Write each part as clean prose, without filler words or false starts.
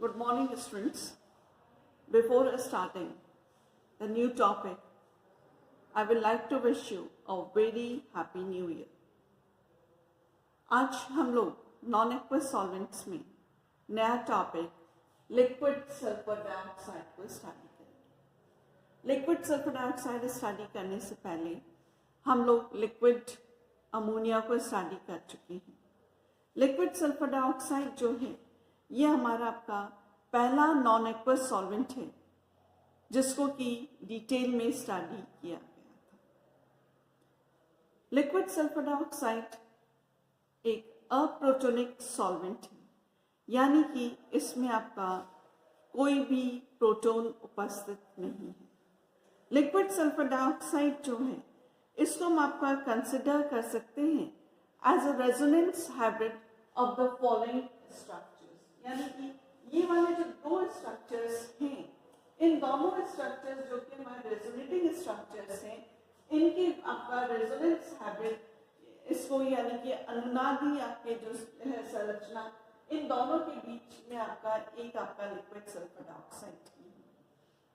Good morning, students. Before starting the new topic, I would like to wish you a very happy new year. आज हम लोग non aqueous solvents में नया topic liquid sulphur dioxide को study करेंगे। Liquid sulphur dioxide study करने से पहले हम लोग लिक्विड अमोनिया को स्टडी कर चुके हैं। लिक्विड सल्फर डाइऑक्साइड जो है ये हमारा आपका पहला नॉन एक्वस सॉल्वेंट है जिसको कि डिटेल में स्टडी किया गया था। लिक्विड सल्फर डाइऑक्साइड एक अप्रोटोनिक सॉल्वेंट है, यानी कि इसमें आपका कोई भी प्रोटॉन उपस्थित नहीं है। लिक्विड सल्फर डाइऑक्साइड जो है इसको हम आपका कंसिडर कर सकते हैं as a resonance hybrid of the following structures, यानी कि ये वाले जो दो स्ट्रक्चर्स हैं, इन दोनों स्ट्रक्चर्स जो कि हमारे रेजोनेटिंग स्ट्रक्चर्स हैं, इनकी आपका रेजोनेंस हाइब्रिड इसको यानी कि अनुनादी आपके जो है संरचना, इन दोनों के बीच में आपका लिक्विड सल्फर डाइऑक्साइड की,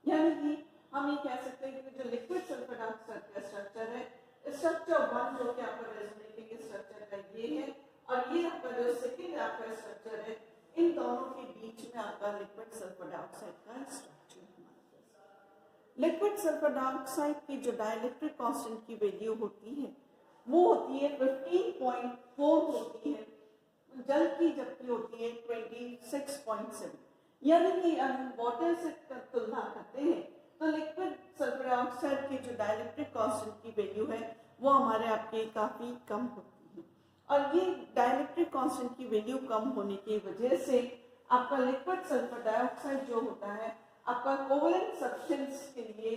यानी कि हम ये कह सकते हैं कि जो लिक्विड सल्फर डाइऑक्साइड का स्ट्रक्चर है, स्ट्रक्चर वन जो कि आपका रेजोनेटिंग स्ट्रक्चर का ये है और ये आपका जो सेकंड आपका स्ट्रक्चर है, इन दोनों के बीच में आपका लिक्विड सल्फर डाइऑक्साइड का स्ट्रक्चर है। लिक्विड सल्फर डाइऑक्साइड की जो डाइलेक्ट्रिक कांस्टेंट की वैल्यू होती है वो होती है 15.4 होती है, जल की जबकि होती है 26.7, यानी कि हम वाटर से तुलना करते हैं तो लिक्विड सल्फर डाइऑक्साइड की जो डाइलेक्ट्रिक कांस्टेंट की वैल्यू है वो हमारे आपके काफी कम होती है, और ये डाइलेक्ट्रिक कांस्टेंट की वैल्यू कम होने की वजह से आपका लिक्विड सल्फर डाइऑक्साइड जो होता है आपका कोवलेंट सब्सटेंस के लिए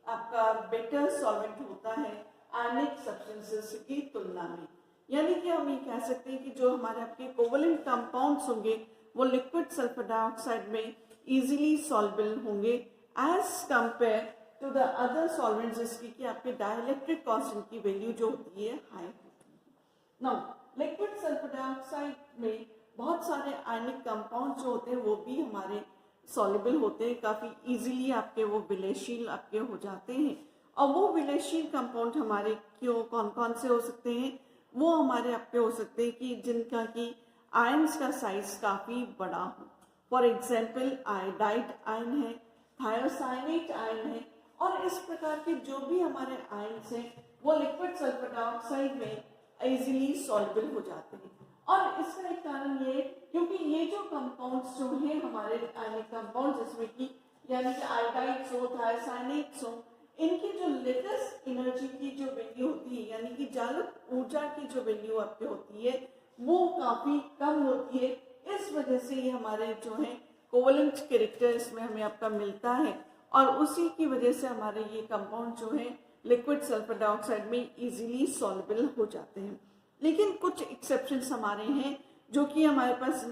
आपका बेटर सॉल्वेंट होता है आयनिक सब्सटेंसेस की तुलना में। यानी कि हम ये कह सकते हैं कि जो हमारे आपके कोवलेंट कंपाउंड्स होंगे वो लिक्विड सल्फर डाइऑक्साइड में इजीली सॉल्युबल होंगे as compare to the other solvents जिसकी कि आपके डाइलेक्ट्रिक कांस्टेंट की वैल्यू जो होती है हाई होती है। नाउ लिक्विड सल्फर डाइऑक्साइड में बहुत सारे आयनिक कंपाउंड जो होते हैं वो भी हमारे सॉल्युबल होते हैं, काफी इजीली आपके वो विलयशील आपके हो जाते हैं। और वो विलयशील कंपाउंड हमारे क्यों कौन कौन से हो सकते हैं, वो हमारे आपके हो सकते हैं कि जिनका कि आयंस का साइज काफी बड़ा हो। फॉर एग्जाम्पल आयोडाइड आयन है, थायोसाइनेट आयन है, और इस प्रकार के जो भी हमारे आयन्स हैं वो लिक्विड सल्फर डाइऑक्साइड में इजीली सॉल्युबल हो जाते हैं। और इसका एक कारण ये क्योंकि ये जो कंपाउंड्स जो हैं हमारे आयनिक कंपाउंड जिसमें कि यानी कि आयोडाइड्स हो, थायोसाइनेट्स हो, इनकी जो लेटेस्ट एनर्जी की जो वैल्यू होती है यानी कि जालक ऊर्जा की जो वैल्यू आपके होती है वो काफी कम होती है। इस वजह से ये हमारे जो है कोवलेंट कैरेक्टर इसमें हमें आपका मिलता है, और उसी की वजह से हमारे ये कंपाउंड जो है लिक्विड सल्फर डाइऑक्साइड में इजीली सॉल्युबल हो जाते हैं। लेकिन कुछ एक्सेप्शंस हमारे हैं जो कि हमारे पास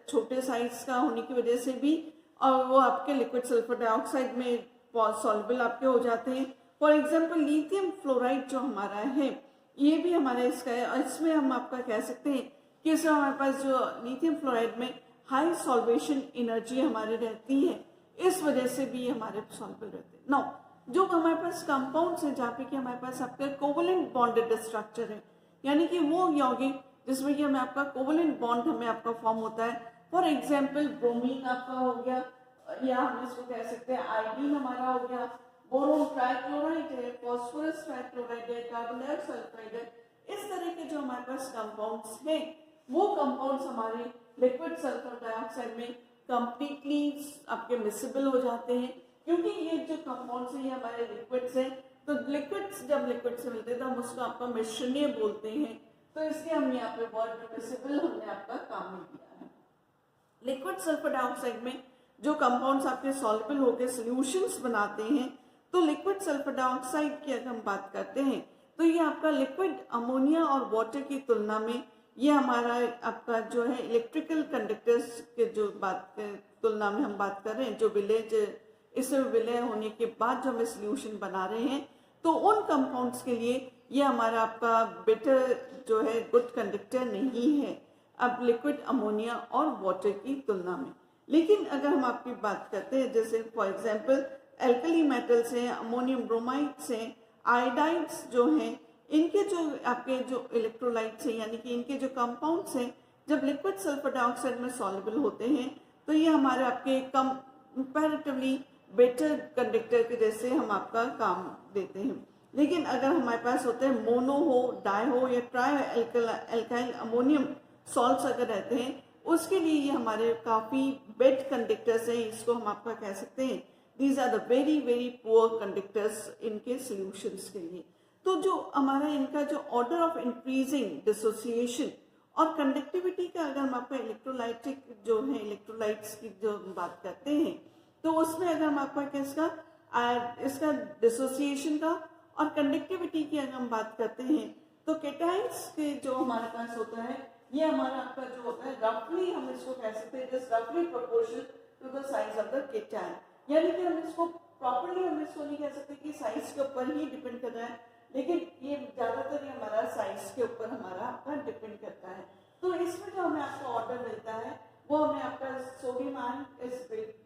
छोटे साइज का होने की वजह से भी और वो आपके लिक्विड सल्फर डाइऑक्साइड में सॉल्युबल आपके हो जाते हैं। फॉर एग्जांपल लिथियम फ्लोराइड जो हमारा है ये भी हमारे इसका है, और इसमें हम आपका कह सकते हैं कि इसमें हमारे पास जो लिथियम फ्लोराइड में हाई सॉल्वेशन एनर्जी हमारे रहती है, इस वजह से भी हमारे सॉल्युबल रहते हैं। नाउ जो हमारे पास कंपाउंड्स है जहाँ पे कि हमारे पास आपका कोवलेंट बॉन्डेड स्ट्रक्चर है, यानी कि वो यौगिक जिसमें कि हमें आपका कोवलेंट बॉन्ड हमें आपका फॉर्म होता है। फॉर एग्जाम्पल ब्रोमीन आपका हो गया, या हम इसको कह सकते हैं आयोडीन हमारा हो गया, बोरोन ट्राइक्लोराइड है, फास्फोरस ट्राइक्लोराइड है, कार्बन डाइऑक्साइड है। इस तरह के जो हमारे पास कंपाउंड्स हैं वो कंपाउंड्स हमारे लिक्विड सल्फर डाइऑक्साइड में कंप्लीटली आपके मिसिबल हो जाते हैं, क्योंकि ये जो कंपाउंड्स हैं ये हमारे लिक्विड्स हैं। तो लिक्विड्स जब लिक्विड से मिलते हैं तो हम उसको आपका मिश्रणीय बोलते हैं, तो इसलिए हम यहाँ पे वर्ड मिसिबल हमने आपका काम में किया है। लिक्विड सल्फर डाइऑक्साइड में जो कंपाउंड्स आपके सॉल्युबल होकर सॉल्यूशंस बनाते हैं, तो लिक्विड सल्फर डाइऑक्साइड की अगर हम बात करते हैं तो ये आपका लिक्विड अमोनिया और वाटर की तुलना में ये हमारा आपका जो है इलेक्ट्रिकल कंडक्टर्स के जो बात के तुलना में हम बात कर रहे हैं, जो विलय इसमें विलय होने के बाद जो हमें सॉल्यूशन बना रहे हैं, तो उन कंपाउंड्स के लिए ये हमारा आपका बेटर जो है गुड कंडक्टर नहीं है अब लिक्विड अमोनिया और वाटर की तुलना में। लेकिन अगर हम आपकी बात करते हैं, जैसे फॉर एग्जांपल एल्कली मेटल्स हैं, अमोनियम ब्रोमाइड्स हैं, आयोडाइड्स जो हैं, इनके जो आपके जो इलेक्ट्रोलाइट्स हैं यानी कि इनके जो कंपाउंड्स हैं, जब लिक्विड सल्फर डाइऑक्साइड में सॉल्युबल होते हैं तो ये हमारे आपके कंपैरेटिवली बेटर कंडक्टर के जैसे हम आपका काम देते हैं। लेकिन अगर हमारे पास होते हैं मोनो हो, डाई हो या ट्राई एल्काइल अमोनियम सॉल्ट्स अगर रहते हैं, उसके लिए ये हमारे काफ़ी बेड कंडक्टर्स हैं, इसको हम आपका कह सकते हैं these are the very very poor conductors इनके सॉल्यूशंस के लिए। तो जो हमारा इनका जो ऑर्डर ऑफ इंक्रीजिंग डिसोसिएशन और कंडक्टिविटी का अगर हम आपका इलेक्ट्रोलाइटिक जो है इलेक्ट्रोलाइट्स की जो बात करते हैं, तो उसमें अगर हम आपका इसका डिसोसिएशन का और कंडक्टिविटी की अगर हम बात करते हैं, तो केटाइन्स के जो हमारे पास होता है, ये हमारा आपका जो होता है रफली हम इसको कह सकते हैं जस्ट रफली proportional to the size of the cation, यानी कि हम इसको प्रॉपर्ली हम इसको नहीं कह सकते कि साइज के ऊपर ही डिपेंड कर रहा है, लेकिन ये ज्यादातर ये हमारा साइज के ऊपर हमारा आपका डिपेंड करता है। तो इसमें जो हमें आपका ऑर्डर मिलता है वो हमें आपका sodium ion is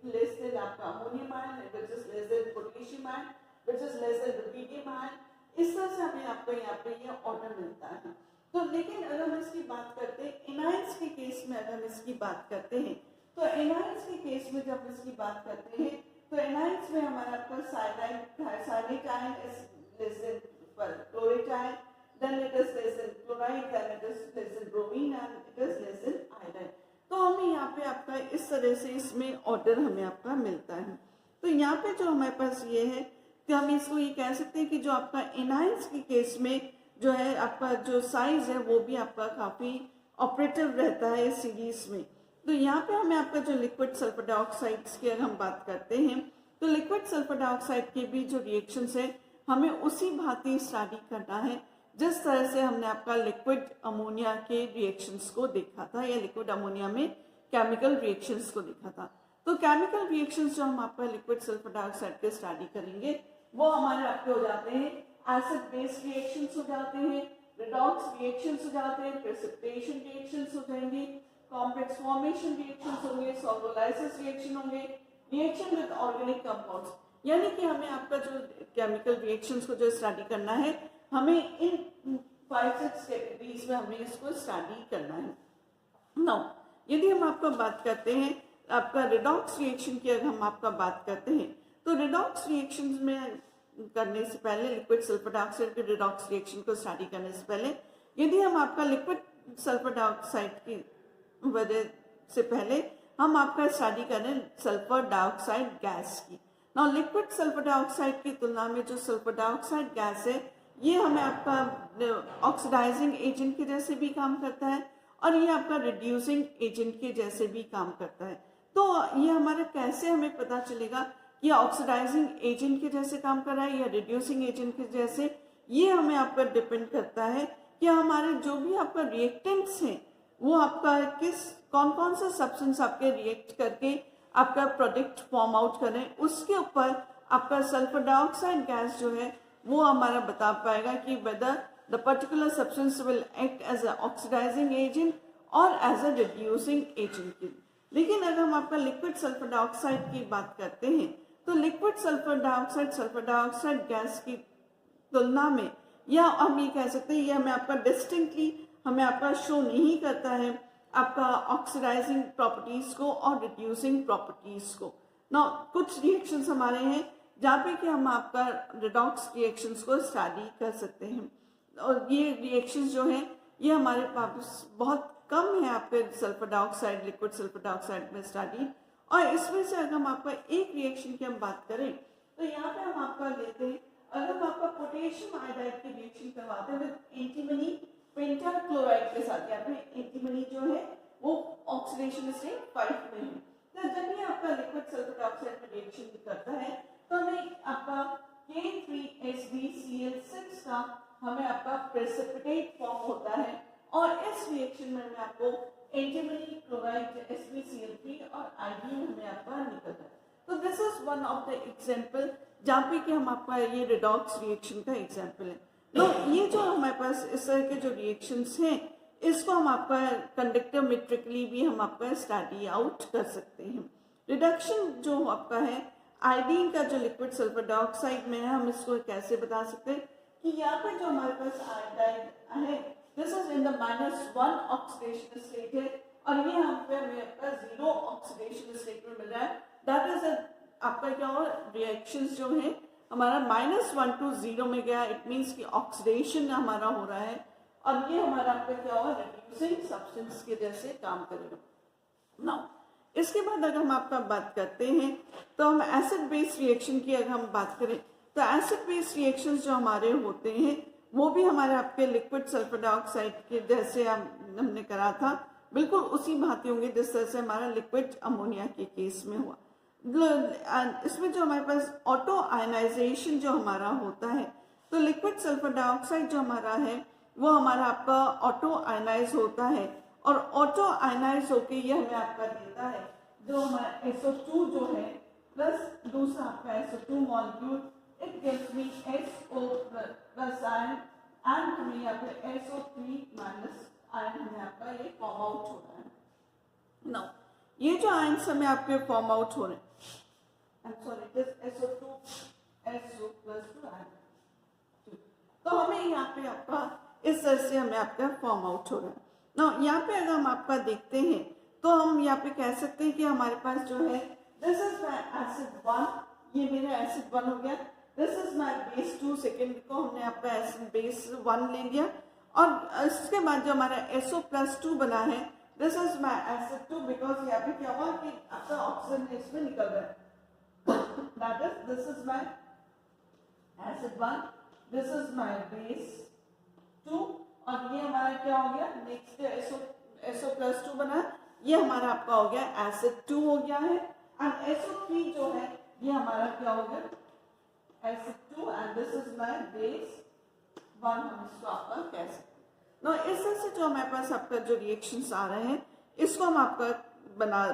less than आपका ammonium ion which is less than potassium ion which is less than rubidium ion, इस तरह से हमें आपको यहाँ पे ये ऑर्डर मिलता है। तो लेकिन अगर हम इसकी बात करते हैं एनाइंस के केस में, अगर हम इसकी बात करते हैं तो एनाइंस के केस में जब इसकी बात करते हैं तो एनाइंस में हमारा आपका cyanide ion is less then chlorate ion, then it is less than chloride, then it is less than bromine and it is less than iodine। तो हमें यहाँ पे आपका इस तरह से इसमें ऑर्डर हमें आपका मिलता है। तो यहाँ पे जो हमारे पास ये है कि हम इसको ये कह सकते हैं कि जो आपका एनाइंस के केस में जो है आपका जो साइज है वो भी आपका काफ़ी ऑपरेटिव रहता है इस सीरीज में। तो यहाँ पे हमें आपका जो लिक्विड सल्फर डाइऑक्साइड्स की अगर हम बात करते हैं तो लिक्विड सल्फर डाइऑक्साइड के भी जो रिएक्शंस है हमें उसी भांति स्टडी करना है जिस तरह से हमने आपका लिक्विड अमोनिया के रिएक्शंस को देखा था या लिक्विड अमोनिया में केमिकल रिएक्शंस को देखा था। तो केमिकल रिएक्शंस जो हम आपका लिक्विड सल्फर डाइऑक्साइड के स्टडी करेंगे वो हमारे आपके हो जाते हैं एसिड बेस रिएक्शंस हो जाते हैं, रिडॉक्स रिएक्शंस हो जाते हैं, प्रेसिपिटेशन रिएक्शंस हो जाएंगे, कॉम्प्लेक्स फॉर्मेशन रिएक्शंस होंगे, सॉल्वोलाइसिस रिएक्शन होंगे, रिएक्शन विद ऑर्गेनिक कंपाउंड्स, यानी कि हमें आपका जो केमिकल रिएक्शंस को जो स्टडी करना है हमें इन 5-6 कैटेगरीज में हमें इसको स्टडी करना है। नाउ यदि हम आपको बात करते हैं आपका रिडॉक्स रिएक्शन की, अगर हम आपका बात करते हैं तो रिडॉक्स रिएक्शन में करने से पहले लिक्विड सल्फर डाइऑक्साइड के रिडॉक्स रिएक्शन को स्टडी करने से पहले यदि हम आपका लिक्विड सल्फर डाइऑक्साइड की वजह से पहले हम आपका स्टडी करें सल्फर डाइऑक्साइड गैस की। नाउ लिक्विड सल्फर डाइऑक्साइड की तुलना में जो सल्फर डाइऑक्साइड गैस है ये हमें आपका ऑक्सीडाइजिंग एजेंट के जैसे भी काम करता है और ये आपका रिड्यूसिंग एजेंट के जैसे भी काम करता है। तो ये हमारा कैसे हमें पता चलेगा कि ऑक्सीडाइजिंग एजेंट के जैसे काम कर रहा है या रिड्यूसिंग एजेंट के जैसे, ये हमें आपका डिपेंड करता है कि हमारे जो भी आपका रिएक्टेंट्स हैं वो आपका कौन कौन सा सब्सटेंस आपके रिएक्ट करके आपका प्रोडक्ट फॉर्म आउट करें, उसके ऊपर आपका सल्फर डाइऑक्साइड गैस जो है वो हमारा बता पाएगा कि whether the particular substance will act as a oxidising agent और एज अ रिड्यूसिंग एजेंट। लेकिन अगर हम आपका लिक्विड सल्फर डाइऑक्साइड की बात करते हैं तो लिक्विड सल्फर डाइऑक्साइड गैस की तुलना में या हम ये कह सकते हैं ये हमें आपका डिस्टिंक्टली हमें आपका शो नहीं करता है आपका ऑक्सीडाइजिंग प्रॉपर्टीज को और रिड्यूसिंग प्रॉपर्टीज को। ना कुछ रिएक्शंस हमारे हैं जहाँ पे कि हम आपका रिडॉक्स रिएक्शंस को स्टडी कर सकते हैं और ये रिएक्शंस जो हैं ये हमारे पास बहुत कम है आपके sulphur dioxide liquid sulphur dioxide में स्टडी। और इसमें से अगर हम आपका एक रिएक्शन की हम बात करें तो यहाँ पे हम आपका लेते हैं, अगर हम आपका पोटेशियम आयोडाइड की रिएक्शन करवाते हैं विद एंटीमनी पेंटाक्लोराइड के साथ, यहाँ पे एंटीमनी जो है वो ऑक्सीडेशन स्टेट 5 में है। तो जब ये आपका लिक्विड सल्फर डाइऑक्साइड में रिएक्शन करता है तो हमें आपका K3SbCl6 का हमें आपका प्रेसिपिटेट फॉर्म होता है और इस रिएक्शन में हमें आपको एंटीमनी क्लोराइड SbCl3 और आयोडीन हमें आपका निकलता है। तो this is one of the example जहाँ पे कि हम आपका ये रिडॉक्स रिएक्शन का एग्जांपल है। तो ये जो हमारे पास इस तरह के जो रिएक्शंस हैं इसको हम आपका कंडक्टोमेट्रिकली भी हम आपका स्टडी आउट कर सकते हैं। रिडक्शन जो आपका है आयोडीन का जो लिक्विड सल्फर डाइऑक्साइड में है, हम इसको कैसे बता सकते हैं कि यहाँ पे जो हमारे पास आयोडाइड है this is in the -1 oxidation state है, और ये यहाँ पे हमें आपका 0 ऑक्सीडेशन स्टेट में मिल रहा है। दैट इज आपका क्या हो रिएक्शंस जो है हमारा -1 to 0 में गया, इट मीन्स कि ऑक्सीडेशन हमारा हो रहा है, और ये हमारा आपका क्या होगा रिड्यूसिंग सब्सटेंस के जैसे काम करेगा। नाउ इसके बाद अगर हम आपका बात करते हैं तो हम एसिड बेस रिएक्शन की अगर हम बात करें तो एसिड बेस रिएक्शंस जो हमारे होते हैं वो भी हमारे आपके लिक्विड सल्फर डाइऑक्साइड के जैसे हमने करा था, बिल्कुल उसी भांति होंगे जिस तरह से हमारा लिक्विड अमोनिया के केस में हुआ। इसमें जो हमारे पास ऑटो आयनाइजेशन जो हमारा होता है, तो लिक्विड सल्फर डाइऑक्साइड जो हमारा है वो हमारा आपका ऑटो आयनाइज होता है, और ऑटो आयनाइज होके ये हमें आपका देता है जो हमारा SO2 जो है प्लस दूसरा आपका SO2 molecule, it gives me SO plus ion and हमें यहाँ पे SO3 माइनस आयन हमें आपका ये फॉर्म आउट हो रहा है। नाउ ये जो आयन्स हमें आपके फॉर्म आउट हो रहे हैं, I am sorry this SO2 SO plus 2 ion, तो हमें यहाँ पे आपका इस तरह से हमें आपका फॉर्म आउट हो रहा है। ना यहाँ पे अगर हम आपका देखते हैं तो हम यहाँ पे कह सकते हैं कि हमारे पास जो है दिस इज माय एसिड 1, ये मेरा एसिड 1 हो गया, this is my base 2, second को हमने आपका एसिड बेस 1 ले लिया, और इसके बाद जो हमारा SO प्लस 2 बना है this is my acid 2, because यहाँ पे क्या हुआ कि आपका ऑक्सीजन इसमें निकल रहा है, that is this is my acid 1, this is my base 2, और ये हमारा क्या हो गया नेक्स्ट SO प्लस 2 बना, ये हमारा आपका हो गया एसिड 2 हो गया है, एंड SO3 जो है ये हमारा क्या हो गया acid 2, and this is my base 1, हम इसको आपका कह सकते हैं। ना इस तरह से जो हमारे पास आपका जो रिएक्शंस आ रहे हैं इसको हम आपका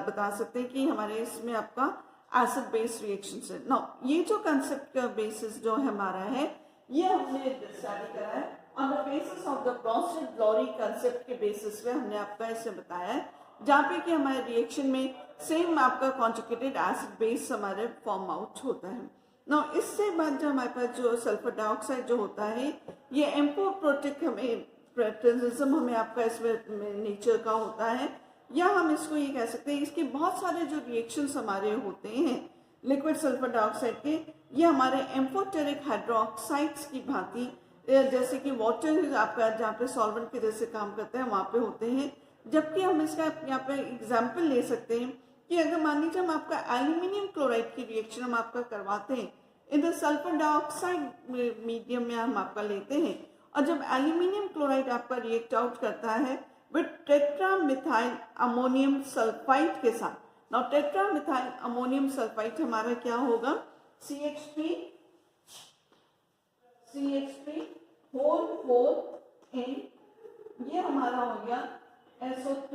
बता सकते हैं कि हमारे इसमें आपका एसिड बेस रिएक्शंस है। ना ये जो कंसेप्ट का बेसिस जो हमारा है ये हमने स्टडी करा है on the basis of the Brønsted-lorry concept के बेसिस पे हमने आपका इसे बताया है, जहाँ पे कि हमारे रिएक्शन में सेम आपका कॉन्जुगेटेड एसिड बेस हमारे फॉर्म आउट होता है। ना इससे बाद जो हमारे पास जो सल्फर डाइऑक्साइड जो होता है ये एम्फोप्रोटिक हमें ट्रांजिशन हमें आपका इसमें नेचर का होता है, या हम इसको ये कह सकते हैं इसके बहुत सारे जो रिएक्शंस हमारे होते हैं लिक्विड सल्फर डाइऑक्साइड के, ये हमारे एम्फोटेरिक हाइड्रोक्साइड्स की भांति जैसे कि वाटर आपका जहाँ पे सॉल्वेंट के जैसे काम करते हैं वहाँ पे होते हैं। जबकि हम इसका यहाँ पे एग्जाम्पल ले सकते हैं कि अगर मान लीजिए हम आपका एल्यूमिनियम क्लोराइड की रिएक्शन हम आपका करवाते हैं in the sulphur dioxide medium में हम आपका लेते हैं, और जब एल्यूमिनियम क्लोराइड आपका रिएक्ट आउट करता है विद टेट्रामिथाइल अमोनियम सल्फाइड के साथ, नाउ टेट्रामिथाइल अमोनियम सल्फाइड हमारा क्या होगा CH3 होल 4 इन, ये हमारा हो गया SO3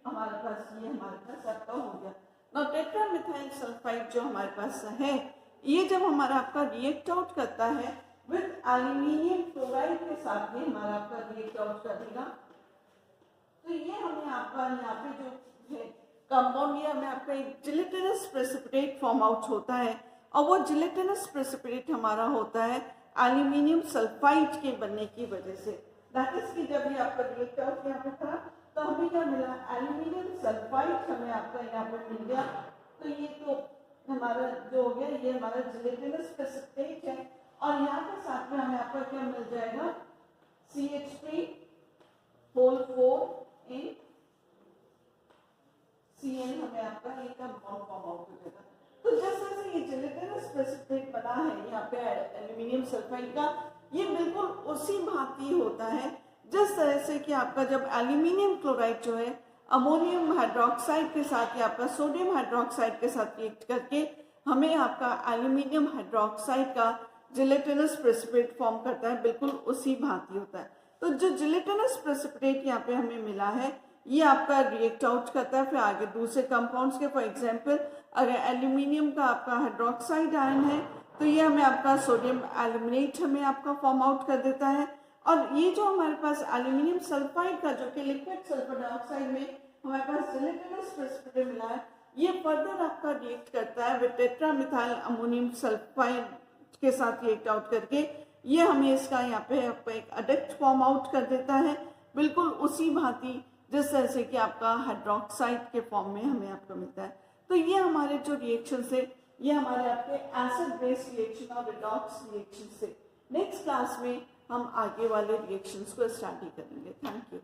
हमारे पास, ये हमारे पास आपका हो गया। नाउ टेट्रामिथाइल सल्फाइड जो हमारे पास है ये जब हमारा आपका रिएक्ट आउट करता है विद एल्यूमिनियम क्लोराइड के साथ में हमारा आपका रिएक्ट आउट करेगा, तो ये हमें आपका यहाँ पे जो है कंपाउंड ये हमें आपका एक जिलेटिनस प्रेसिपिटेट फॉर्म आउट होता है, और वो जिलेटिनस प्रेसिपिटेट हमारा होता है एल्यूमिनियम सल्फाइड के बनने की वजह से। दैट इज कि जब ये आपका रिएक्ट आउट यहाँ पे था तो हमें क्या मिला एल्यूमिनियम सल्फाइड हमें आपका यहाँ पे मिल गया, तो ये तो हमारा जो हो गया ये हमारा जिलेटिनस प्रेसिपिटेट है, और यहाँ पे साथ में हमें आपका क्या मिल जाएगा CH3 होल 4 इन Cl हमें आपका ये का बॉन्ड फॉर्म आउट हो जाएगा। तो जिस तरह से ये जिलेटिनस प्रेसिपिटेट बना है यहाँ पे एल्यूमिनियम सल्फाइड का, ये बिल्कुल उसी भांति होता है जिस तरह से कि आपका जब एल्यूमिनियम क्लोराइड जो है अमोनियम हाइड्रोक्साइड के साथ या आपका सोडियम हाइड्रोक्साइड के साथ रिएक्ट करके हमें आपका एल्यूमिनियम हाइड्रोक्साइड का जिलेटिनस प्रेसिपिटेट फॉर्म करता है, बिल्कुल उसी भांति होता है। तो जो जिलेटिनस प्रेसिपिटेट यहाँ पे हमें मिला है ये आपका रिएक्ट आउट करता है फिर आगे दूसरे कंपाउंड्स के, फॉर एग्जांपल अगर एल्यूमिनियम का आपका हाइड्रोक्साइड आयन है तो ये हमें आपका सोडियम एल्यूमिनेट हमें आपका फॉर्म आउट कर देता है, और ये जो हमारे पास एल्यूमिनियम सल्फाइड का जो कि लिक्विड सल्फर डाइऑक्साइड में हमारे पास जिलेटिनस प्रेसिपिटेट मिला है, ये फर्दर आपका रिएक्ट करता है विद टेट्रामिथाइल अमोनियम सल्फाइड के साथ रिएक्ट आउट करके ये हमें इसका यहाँ पे आपका एक अडक्ट फॉर्म आउट कर देता है, बिल्कुल उसी भांति जिस तरह से कि आपका हाइड्रोक्साइड के फॉर्म में हमें आपको मिलता है। तो ये हमारे जो रिएक्शन से ये हमारे आपके एसिड बेस रिएक्शन और रिडॉक्स रिएक्शन से नेक्स्ट क्लास में हम आगे वाले रिएक्शंस को स्टडी करेंगे। Thank you.